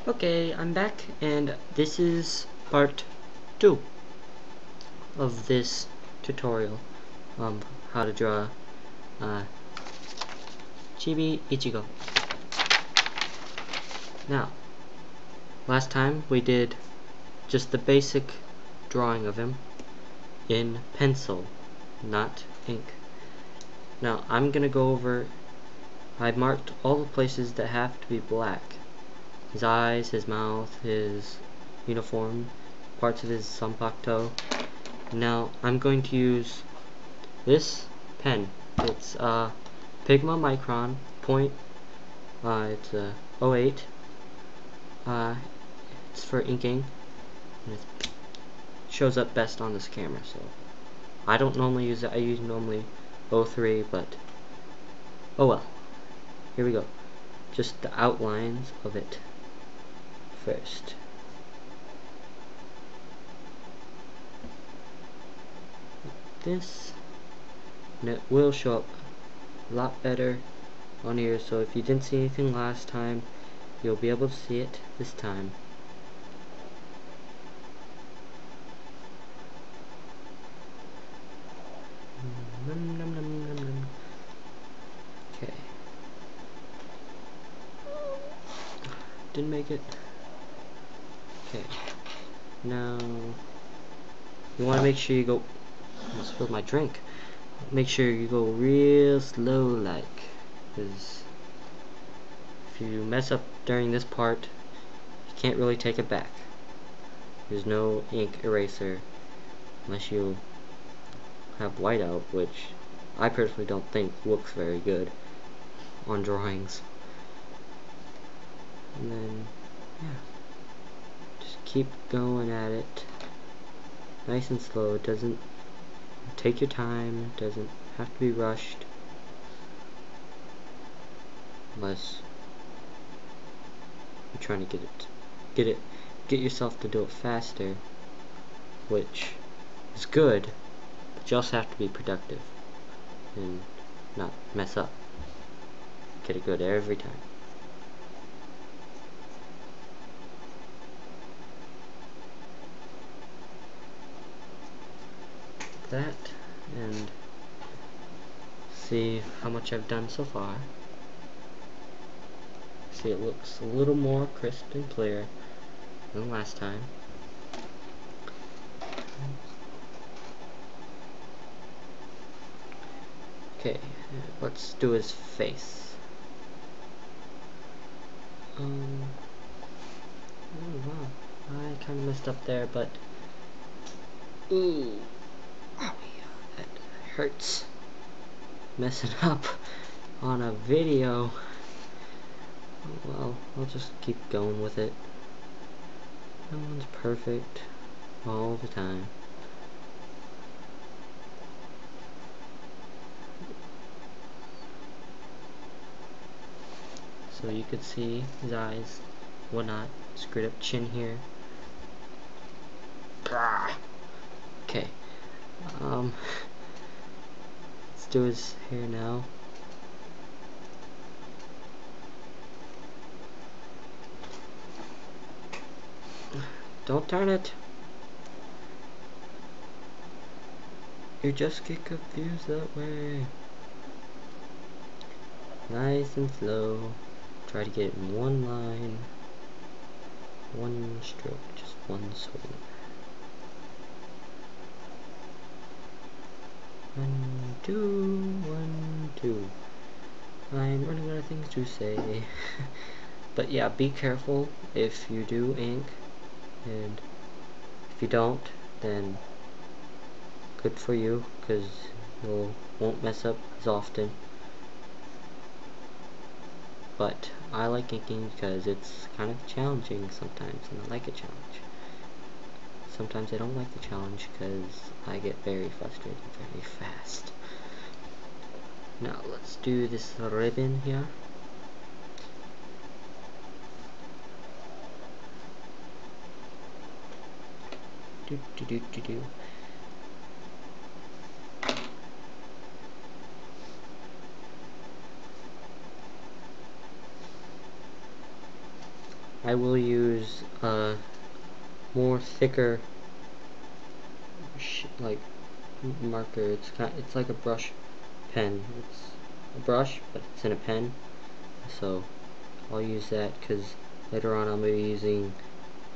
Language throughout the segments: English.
Okay, I'm back, and this is part 2 of this tutorial how to draw Chibi Ichigo. Now, last time we did just the basic drawing of him in pencil, not ink. Now, I'm gonna go over, I marked all the places that have to be black. His eyes, his mouth, his uniform, parts of his sanpakuto. Now I'm going to use this pen. It's Pigma Micron point. It's a 08. It's for inking. And it shows up best on this camera. So I don't normally use it. I use normally 03, but oh well. Here we go. Just the outlines of it first. This, and it will show up a lot better on here, so if you didn't see anything last time, you'll be able to see it this time. Okay. Didn't make it. Okay. Now, you want to make sure you go, I almost spilled my drink. Make sure you go real slow, like, because if you mess up during this part, you can't really take it back. There's no ink eraser unless you have whiteout, which I personally don't think looks very good on drawings. And then, yeah, just keep going at it, nice and slow. It doesn't take your time, it doesn't have to be rushed, unless you're trying to get yourself to do it faster, which is good, but you also have to be productive and not mess up. Get it good every time. That, and see how much I've done so far. See, it looks a little more crisp and clear than last time. Okay, let's do his face. Oh wow, I kind of messed up there, but ooh, oh yeah, that hurts. Messing up on a video. Oh well, I'll just keep going with it. No one's perfect all the time. So you could see his eyes, whatnot, screwed up chin here. Okay, let's do his hair now. Don't turn it. You just get confused that way. Nice and slow. Try to get it in one line, one stroke, just one swing. 1, 2, 1, 2. I'm running out of things to say. But yeah, be careful if you do ink, and if you don't, then good for you, because you won't mess up as often. But I like inking because it's kind of challenging sometimes, and I like a challenge. Sometimes I don't like the challenge because I get very frustrated very fast. Now let's do this ribbon here. Do do do do do. I will use a more thicker like marker. It's like a brush pen. It's a brush, but it's in a pen. So I'll use that because later on I'm going to be using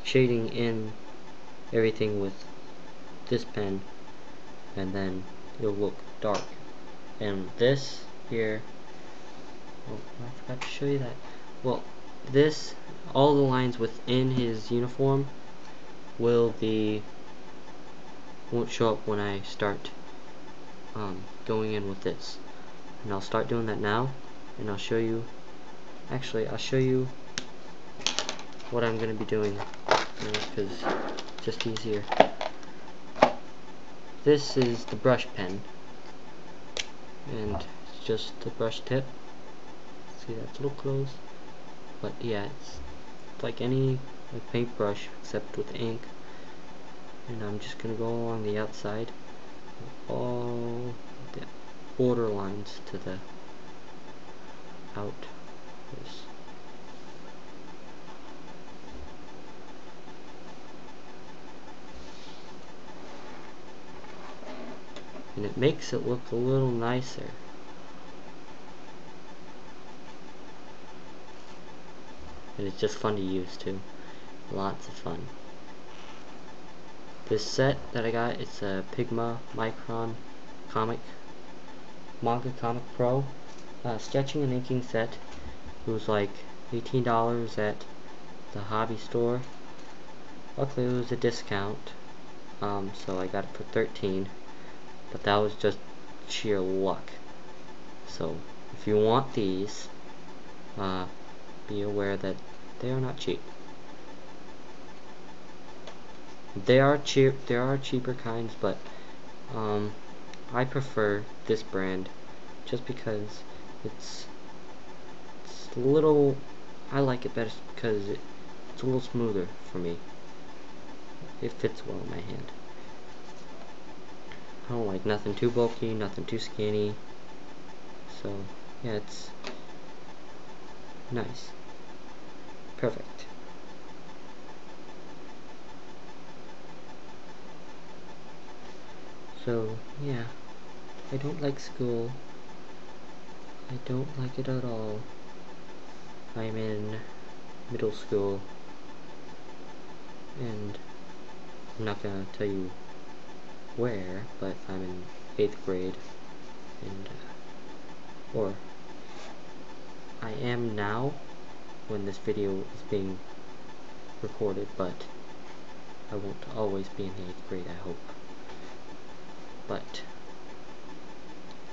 shading in everything with this pen, and then it'll look dark. And this here, oh, I forgot to show you that. Well, this, all the lines within his uniform won't show up when I start going in with this. And I'll start doing that now, and I'll show you, actually I'll show you what I'm going to be doing, because it's just easier. This is the brush pen, and it's just the brush tip. See, that's a little close, but yeah, it's like any paintbrush except with ink. And I'm just going to go along the outside, all the border lines to the out. And it makes it look a little nicer. And it's just fun to use too. Lots of fun. This set that I got, it's a Pigma Micron Manga Comic Pro sketching and inking set. It was like $18 at the hobby store. Luckily it was a discount, so I got it for $13. But that was just sheer luck. So if you want these, be aware that they are not cheap. They are cheap. There are cheaper kinds, but I prefer this brand just because it's a little. I like it better because it's a little smoother for me. It fits well in my hand. I don't like nothing too bulky, nothing too skinny. So yeah, it's nice. Perfect. So yeah, I don't like school. I don't like it at all. I'm in middle school, and I'm not gonna tell you where, but I'm in 8th grade, and or I am now when this video is being recorded, but I won't always be in 8th grade, I hope. But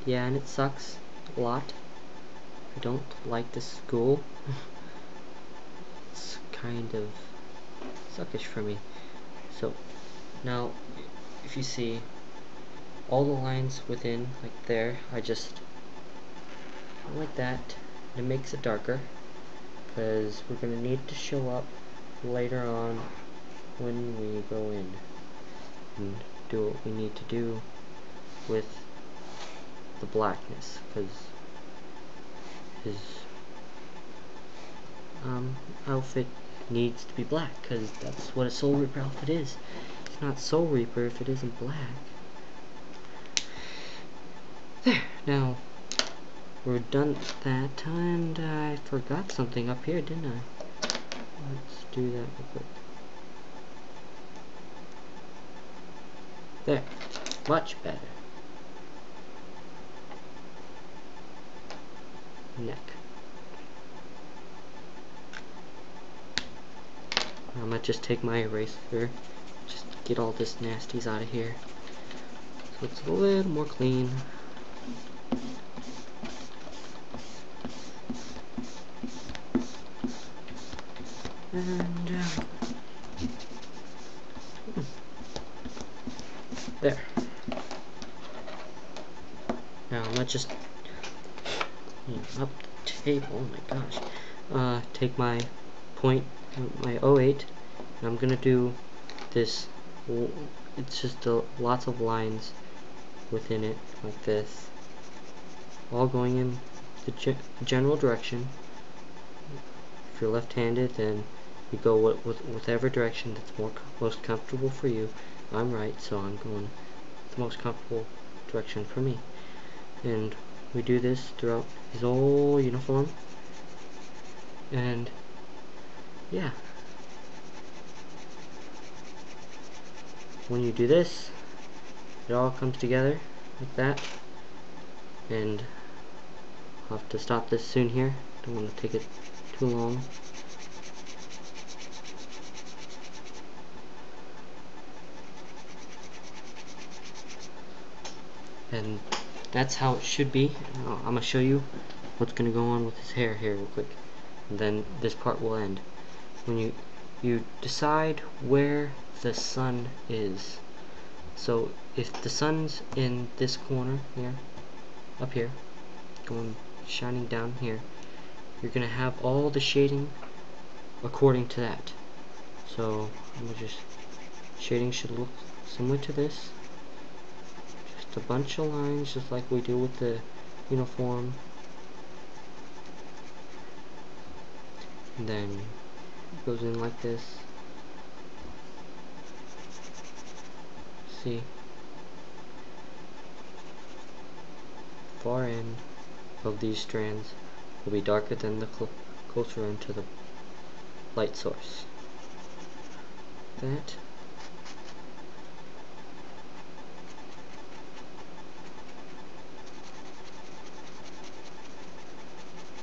yeah, and it sucks a lot. I don't like this school. It's kind of suckish for me. So now if you see all the lines within, like there, I like that. It makes it darker because we're going to need to show up later on when we go in and do what we need to do with the blackness, because his outfit needs to be black, because that's what a Soul Reaper outfit is. It's not Soul Reaper if it isn't black. There, now we're done with that, and I forgot something up here, didn't I? Let's do that real quick. There, much better. Neck. I'm gonna just take my eraser, just get all this nasties out of here, so it's a little more clean. And there. Now I'm gonna just up the table. Oh my gosh! Take my my 08, and I'm gonna do this. It's just lots of lines within it, like this, all going in the general direction. If you're left-handed, then You go with whatever direction that's most comfortable for you. I'm right, so I'm going the most comfortable direction for me. And we do this throughout his whole uniform. And yeah, when you do this, it all comes together like that. And I'll have to stop this soon here. Don't want to take it too long. And that's how it should be. Now, I'm going to show you what's going to go on with his hair here real quick. And then this part will end. When you decide where the sun is. So if the sun's in this corner here, up here, shining down here, you're going to have all the shading according to that. So I'm gonna shading should look similar to this. Just a bunch of lines, just like we do with the uniform. And then it goes in like this. See? Far end of these strands will be darker than the closer end to the light source. That.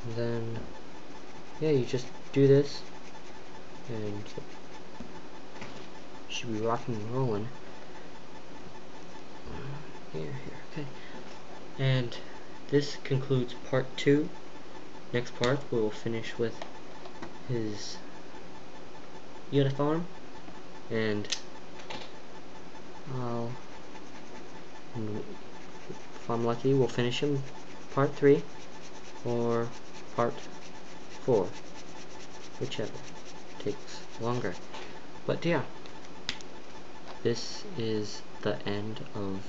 And then, yeah, you just do this, and you should be rocking and rolling. Here, okay. And this concludes part 2. Next part, we will finish with his uniform, and if I'm lucky, we'll finish him part 3 or part 4, whichever takes longer. But yeah, this is the end of